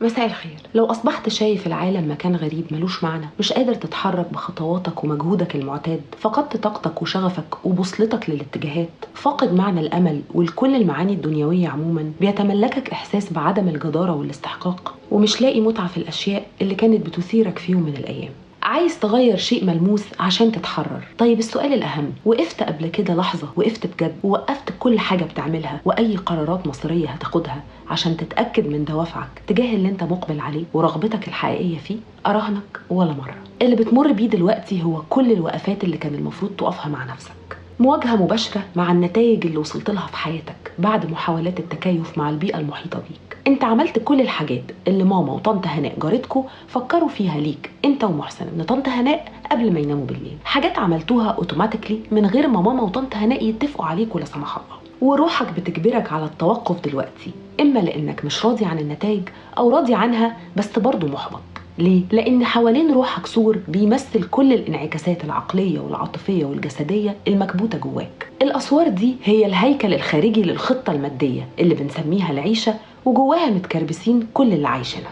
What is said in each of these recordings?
مساء الخير. لو أصبحت شايف العالم مكان غريب ملوش معنى، مش قادر تتحرك بخطواتك ومجهودك المعتاد، فقدت طاقتك وشغفك وبوصلتك للاتجاهات، فاقد معنى الأمل والكل المعاني الدنيوية عموما، بيتملكك إحساس بعدم الجدارة والاستحقاق، ومش لاقي متعة في الأشياء اللي كانت بتثيرك في يوم من الأيام. عايز تغير شيء ملموس عشان تتحرر. طيب السؤال الأهم، وقفت قبل كده لحظة، وقفت بجد ووقفت كل حاجة بتعملها وأي قرارات مصيرية هتاخدها عشان تتأكد من دوافعك تجاه اللي انت مقبل عليه ورغبتك الحقيقية فيه؟ أراهنك ولا مرة. اللي بتمر بيه دلوقتي هو كل الوقفات اللي كان المفروض تقفها مع نفسك، مواجهة مباشرة مع النتائج اللي وصلت لها في حياتك بعد محاولات التكيف مع البيئة المحيطة بيك. انت عملت كل الحاجات اللي ماما وطنط هناء جارتكو فكروا فيها ليك انت ومحسن ابن طنط هناء قبل ما يناموا بالليل، حاجات عملتوها اوتوماتيكلي من غير ما ماما وطنط هناء يتفقوا عليكوا لا سمح الله. وروحك بتجبرك على التوقف دلوقتي، اما لانك مش راضي عن النتائج او راضي عنها بس برضه محبط. ليه؟ لأن حوالين روحك سور بيمثل كل الانعكاسات العقلية والعاطفية والجسدية المكبوتة جواك. الأسوار دي هي الهيكل الخارجي للخطة المادية اللي بنسميها العيشة، وجواها متكربسين كل اللي عايشينها.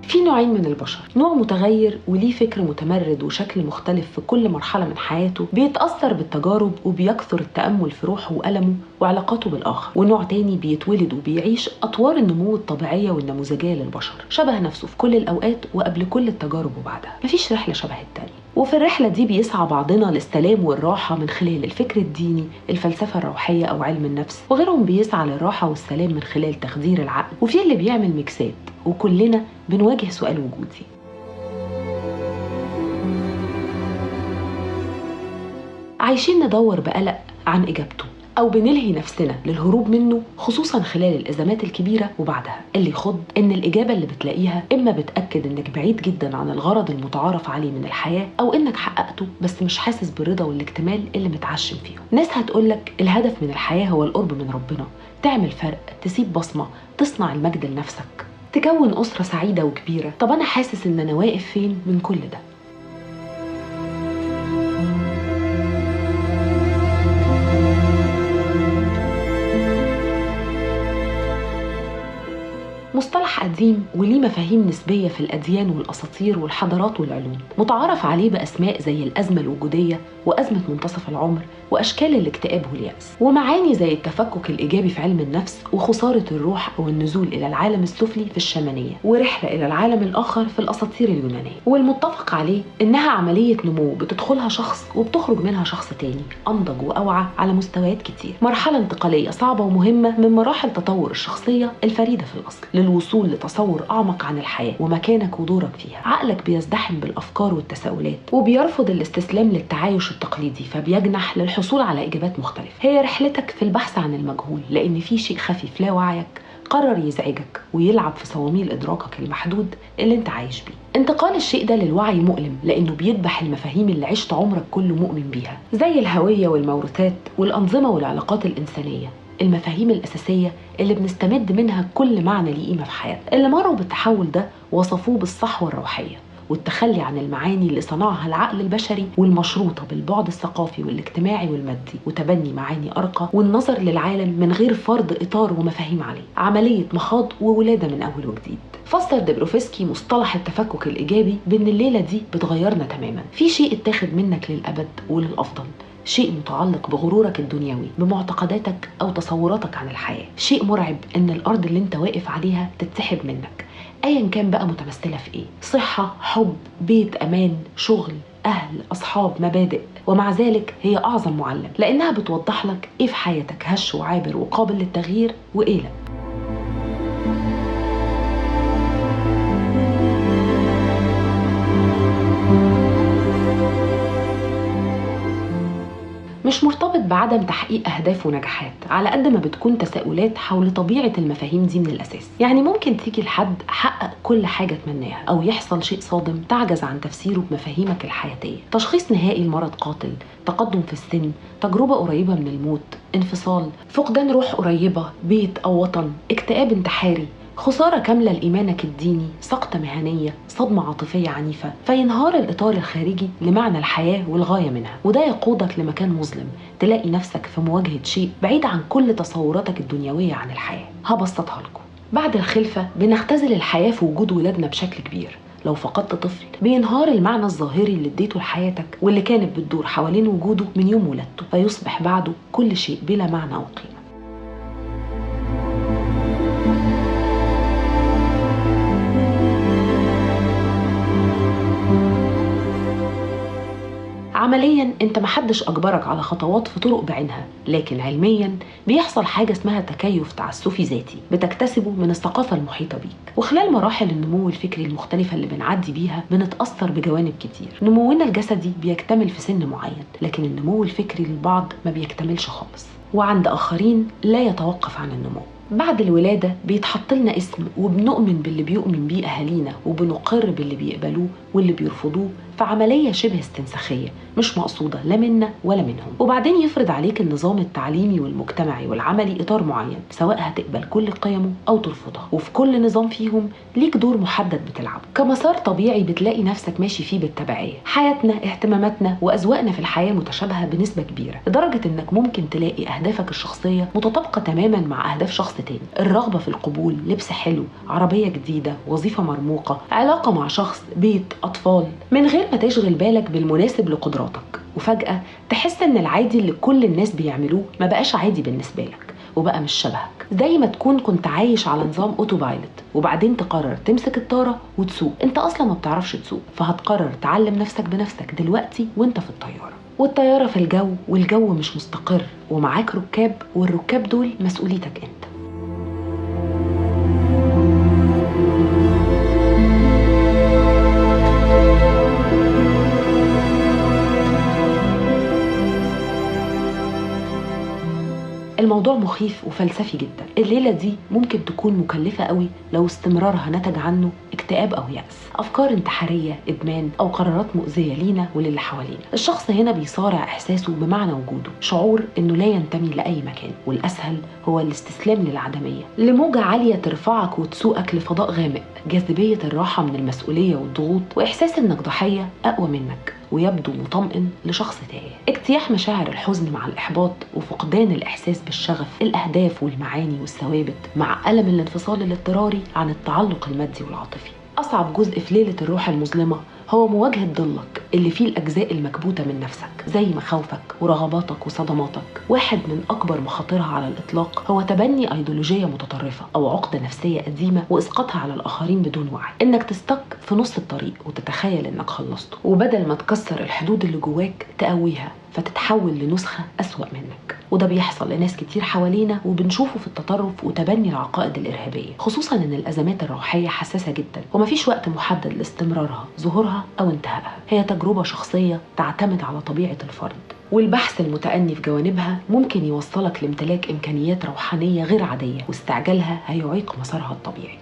في نوعين من البشر، نوع متغير وليه فكر متمرد وشكل مختلف في كل مرحلة من حياته، بيتأثر بالتجارب وبيكثر التأمل في روحه وألمه وعلاقاته بالآخر، ونوع تاني بيتولد وبيعيش أطوار النمو الطبيعية والنموذجية للبشر، شبه نفسه في كل الأوقات وقبل كل التجارب وبعدها. مفيش رحلة شبه التانية، وفي الرحلة دي بيسعى بعضنا للسلام والراحة من خلال الفكر الديني، الفلسفة الروحية أو علم النفس، وغيرهم بيسعى للراحة والسلام من خلال تخدير العقل، وفي اللي بيعمل ميكسات، وكلنا بنواجه سؤال وجودي: عايشين ندور بقلق عن إجابته، أو بنلهي نفسنا للهروب منه، خصوصا خلال الأزمات الكبيرة وبعدها. اللي يخض إن الإجابة اللي بتلاقيها إما بتأكد إنك بعيد جدا عن الغرض المتعارف عليه من الحياة، أو إنك حققته بس مش حاسس بالرضا والاكتمال اللي متعشم فيه. ناس هتقولك الهدف من الحياة هو القرب من ربنا، تعمل فرق، تسيب بصمة، تصنع المجد لنفسك، تكون أسرة سعيدة وكبيرة. طب أنا حاسس إن أنا واقف فين من كل ده؟ مصطلح قديم وليه مفاهيم نسبية في الأديان والأساطير والحضارات والعلوم، متعارف عليه بأسماء زي الأزمة الوجودية وأزمة منتصف العمر وأشكال الاكتئاب واليأس، ومعاني زي التفكك الإيجابي في علم النفس وخسارة الروح أو النزول إلى العالم السفلي في الشامانية، ورحلة إلى العالم الآخر في الأساطير اليونانية. والمتفق عليه إنها عملية نمو بتدخلها شخص وبتخرج منها شخص تاني أنضج وأوعى على مستويات كتير، مرحلة انتقالية صعبة ومهمة من مراحل تطور الشخصية الفريدة في الأصل للوصول لتصور أعمق عن الحياة ومكانك ودورك فيها. عقلك بيزدحم بالأفكار والتساؤلات وبيرفض الاستسلام للتعايش التقليدي، فبيجنح للحصول على إجابات مختلفة. هي رحلتك في البحث عن المجهول، لأن في شيء خفي في لا وعيك قرر يزعجك ويلعب في صواميل إدراكك المحدود اللي انت عايش بيه. انتقال الشيء ده للوعي مؤلم، لأنه بيذبح المفاهيم اللي عشت عمرك كله مؤمن بيها، زي الهوية والموروثات والأنظمة والعلاقات الإنسانية، المفاهيم الأساسية اللي بنستمد منها كل معنى ليه قيمة في حياتنا. اللي مروا بالتحول ده وصفوه بالصحوة الروحية والتخلي عن المعاني اللي صنعها العقل البشري والمشروطة بالبعد الثقافي والاجتماعي والمادي، وتبني معاني أرقى والنظر للعالم من غير فرض إطار ومفاهيم عليه، عملية مخاض وولادة من أول وجديد. فسر دبروفسكي مصطلح التفكك الإيجابي بأن الليلة دي بتغيرنا تماما، في شيء اتاخد منك للأبد وللأفضل، شيء متعلق بغرورك الدنيوي، بمعتقداتك أو تصوراتك عن الحياة. شيء مرعب إن الأرض اللي انت واقف عليها تتسحب منك، أيا كان بقى متمثلة في إيه: صحة، حب، بيت، أمان، شغل، أهل، أصحاب، مبادئ. ومع ذلك هي أعظم معلم، لأنها بتوضح لك إيه في حياتك هش وعابر وقابل للتغيير وإيه لا. مش مرتبط بعدم تحقيق أهداف ونجاحات، على قد ما بتكون تساؤلات حول طبيعة المفاهيم دي من الأساس. يعني ممكن تيجي لحد حقق كل حاجة تمناها، أو يحصل شيء صادم تعجز عن تفسيره بمفاهيمك الحياتية: تشخيص نهائي المرض قاتل، تقدم في السن، تجربة قريبة من الموت، انفصال، فقدان روح قريبة، بيت أو وطن، اكتئاب انتحاري، خسارة كاملة لإيمانك الديني، سقطة مهنية، صدمة عاطفية عنيفة، فينهار الإطار الخارجي لمعنى الحياة والغاية منها، وده يقودك لمكان مظلم تلاقي نفسك في مواجهة شيء بعيد عن كل تصوراتك الدنيوية عن الحياة. هبسطها لكم. بعد الخلفة بنختزل الحياة في وجود ولادنا بشكل كبير. لو فقدت طفل بينهار المعنى الظاهري اللي اديته لحياتك واللي كانت بتدور حوالين وجوده من يوم ولادته، فيصبح بعده كل شيء بلا معنى وقيمة. عمليا انت محدش اجبرك على خطوات في طرق بعينها، لكن علميا بيحصل حاجة اسمها تكيف تعسفي ذاتي بتكتسبه من الثقافة المحيطة بيك. وخلال مراحل النمو الفكري المختلفة اللي بنعدي بيها بنتأثر بجوانب كتير. نمونا الجسدي بيكتمل في سن معين، لكن النمو الفكري للبعض ما بيكتملش خالص، وعند آخرين لا يتوقف عن النمو. بعد الولادة بيتحط لنا اسم وبنؤمن باللي بيؤمن بيه أهالينا وبنقر باللي بيقبلوه واللي بيرفضوه، فعملية شبه استنساخية مش مقصودة لا منا ولا منهم. وبعدين يفرض عليك النظام التعليمي والمجتمعي والعملي إطار معين، سواء هتقبل كل قيمه أو ترفضها، وفي كل نظام فيهم ليك دور محدد بتلعبه كمسار طبيعي بتلاقي نفسك ماشي فيه بالتبعية. حياتنا، اهتماماتنا وأذواقنا في الحياة متشابهة بنسبة كبيرة، لدرجة إنك ممكن تلاقي أهدافك الشخصية متطابقة تماما مع أهداف شخص تاني. الرغبة في القبول، لبس حلو، عربية جديدة، وظيفة مرموقة، علاقة مع شخص، بيت، أطفال، من غير ما تشغل بالك بالمناسب لقدراتك. وفجأة تحس إن العادي اللي كل الناس بيعملوه ما بقاش عادي بالنسبة لك وبقى مش شبهك. زي ما تكون كنت عايش على نظام اوتوبايلوت وبعدين تقرر تمسك الطارة وتسوق. انت اصلا ما بتعرفش تسوق، فهتقرر تعلم نفسك بنفسك دلوقتي وانت في الطيارة. والطيارة في الجو والجو مش مستقر ومعاك ركاب، والركاب دول مسؤوليتك انت. الموضوع مخيف وفلسفي جدا. الليلة دي ممكن تكون مكلفة قوي لو استمرارها نتج عنه اكتئاب أو يأس، أفكار انتحارية، إدمان، أو قرارات مؤذية لينا وللي حوالينا. الشخص هنا بيصارع إحساسه بمعنى وجوده، شعور إنه لا ينتمي لأي مكان، والأسهل هو الاستسلام للعدمية، لموجة عالية ترفعك وتسوقك لفضاء غامق. جاذبية الراحة من المسؤولية والضغوط وإحساس إنك ضحية أقوى منك ويبدو مطمئن لشخص تاني. اجتياح مشاعر الحزن مع الإحباط وفقدان الإحساس بالشغف، الأهداف والمعاني والثوابت، مع ألم الانفصال الاضطراري عن التعلق المادي والعاطفي. أصعب جزء في ليلة الروح المظلمة هو مواجهة ضلك اللي فيه الأجزاء المكبوتة من نفسك، زي مخاوفك ورغباتك وصدماتك. واحد من أكبر مخاطرها على الإطلاق هو تبني أيديولوجية متطرفة أو عقدة نفسية قديمة وإسقاطها على الآخرين بدون وعي. إنك تستك في نص الطريق وتتخيل إنك خلصته، وبدل ما تكسر الحدود اللي جواك تقويها فتتحول لنسخة أسوأ منك. وده بيحصل لناس كتير حوالينا وبنشوفه في التطرف وتبني العقائد الإرهابية، خصوصا إن الأزمات الروحية حساسة جدا ومفيش وقت محدد لاستمرارها، ظهورها أو انتهائها. هي تجربة شخصية تعتمد على طبيعة الفرد، والبحث المتأني في جوانبها ممكن يوصلك لامتلاك إمكانيات روحانية غير عادية، واستعجالها هيعيق مسارها الطبيعي.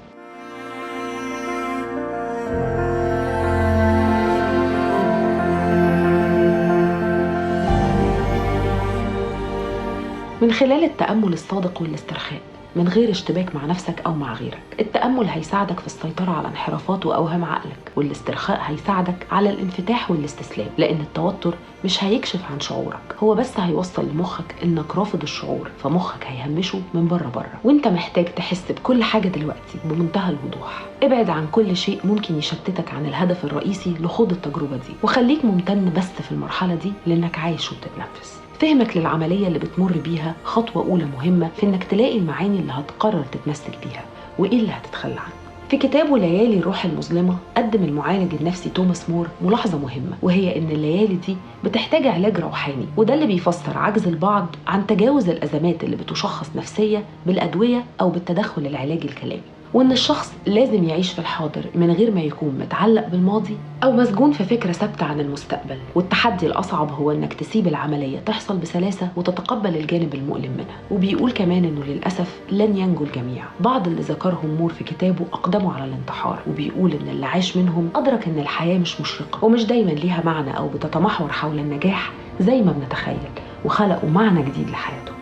من خلال التأمل الصادق والاسترخاء من غير اشتباك مع نفسك أو مع غيرك. التأمل هيساعدك في السيطرة على انحرافات وأوهام عقلك، والاسترخاء هيساعدك على الانفتاح والاستسلام، لأن التوتر مش هيكشف عن شعورك، هو بس هيوصل لمخك إنك رافض الشعور، فمخك هيهمشه من بره وإنت محتاج تحس بكل حاجة دلوقتي بمنتهى الوضوح. ابعد عن كل شيء ممكن يشتتك عن الهدف الرئيسي لخوض التجربة دي، وخليك ممتن بس في المرحلة دي لأنك عايش وبتتنفس. فهمك للعملية اللي بتمر بيها خطوة أولى مهمة في إنك تلاقي المعاني اللي هتقرر تتمسك بيها وإيه اللي هتتخلى عنه. في كتابه ليالي الروح المظلمة قدم المعالج النفسي توماس مور ملاحظة مهمة، وهي إن الليالي دي بتحتاج علاج روحاني، وده اللي بيفسر عجز البعض عن تجاوز الأزمات اللي بتشخص نفسية بالأدوية أو بالتدخل العلاجي الكلامي، وإن الشخص لازم يعيش في الحاضر من غير ما يكون متعلق بالماضي أو مسجون في فكرة ثابتة عن المستقبل. والتحدي الأصعب هو إنك تسيب العملية تحصل بسلاسة وتتقبل الجانب المؤلم منها. وبيقول كمان إنه للأسف لن ينجو الجميع. بعض اللي ذكرهم مور في كتابه أقدموا على الانتحار، وبيقول إن اللي عاش منهم أدرك إن الحياة مش مشرقة ومش دايما ليها معنى أو بتتمحور حول النجاح زي ما بنتخيل، وخلقوا معنى جديد لحياتهم.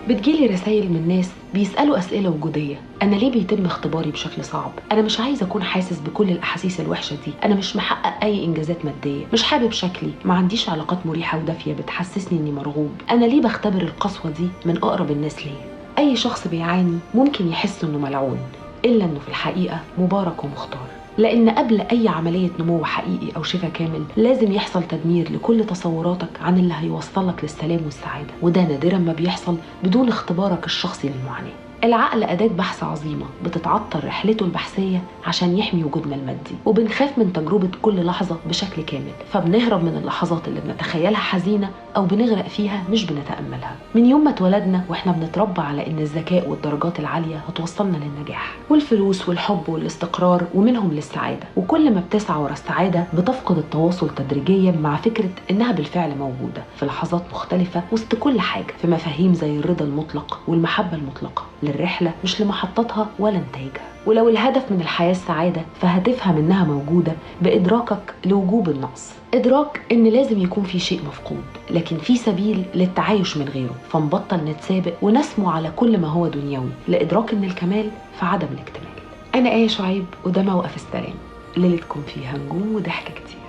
بتجيلي رسائل من ناس بيسألوا أسئلة وجودية: أنا ليه بيتم اختباري بشكل صعب؟ أنا مش عايز أكون حاسس بكل الأحاسيس الوحشة دي، أنا مش محقق أي إنجازات مادية، مش حابب شكلي، ما عنديش علاقات مريحة ودافية بتحسسني إني مرغوب، أنا ليه بختبر القسوة دي من أقرب الناس ليا؟ أي شخص بيعاني ممكن يحس إنه ملعون، إلا إنه في الحقيقة مبارك ومختار، لأن قبل أي عملية نمو حقيقي أو شفاء كامل لازم يحصل تدمير لكل تصوراتك عن اللي هيوصلك للسلام والسعادة، وده نادرا ما بيحصل بدون اختبارك الشخصي للمعاناة. العقل أداة بحث عظيمة بتتعطل رحلته البحثية عشان يحمي وجودنا المادي، وبنخاف من تجربة كل لحظة بشكل كامل، فبنهرب من اللحظات اللي بنتخيلها حزينة أو بنغرق فيها مش بنتأملها. من يوم ما اتولدنا واحنا بنتربى على إن الذكاء والدرجات العالية هتوصلنا للنجاح والفلوس والحب والاستقرار ومنهم للسعادة، وكل ما بتسعى ورا السعادة بتفقد التواصل تدريجيا مع فكرة إنها بالفعل موجودة في لحظات مختلفة وسط كل حاجة، في مفاهيم زي الرضا المطلق والمحبة المطلقة للرحلة مش لمحطتها ولا نتائجها. ولو الهدف من الحياة السعادة فهتفهم إنها موجودة بإدراكك لوجوب النقص، إدراك إن لازم يكون في شيء مفقود لكن في سبيل للتعايش من غيره، فنبطل نتسابق ونسمو على كل ما هو دنيوي لإدراك إن الكمال في عدم الاكتمال. أنا آية شعيب وده موقف السلام، ليلتكم فيها نجوم وضحك كتير.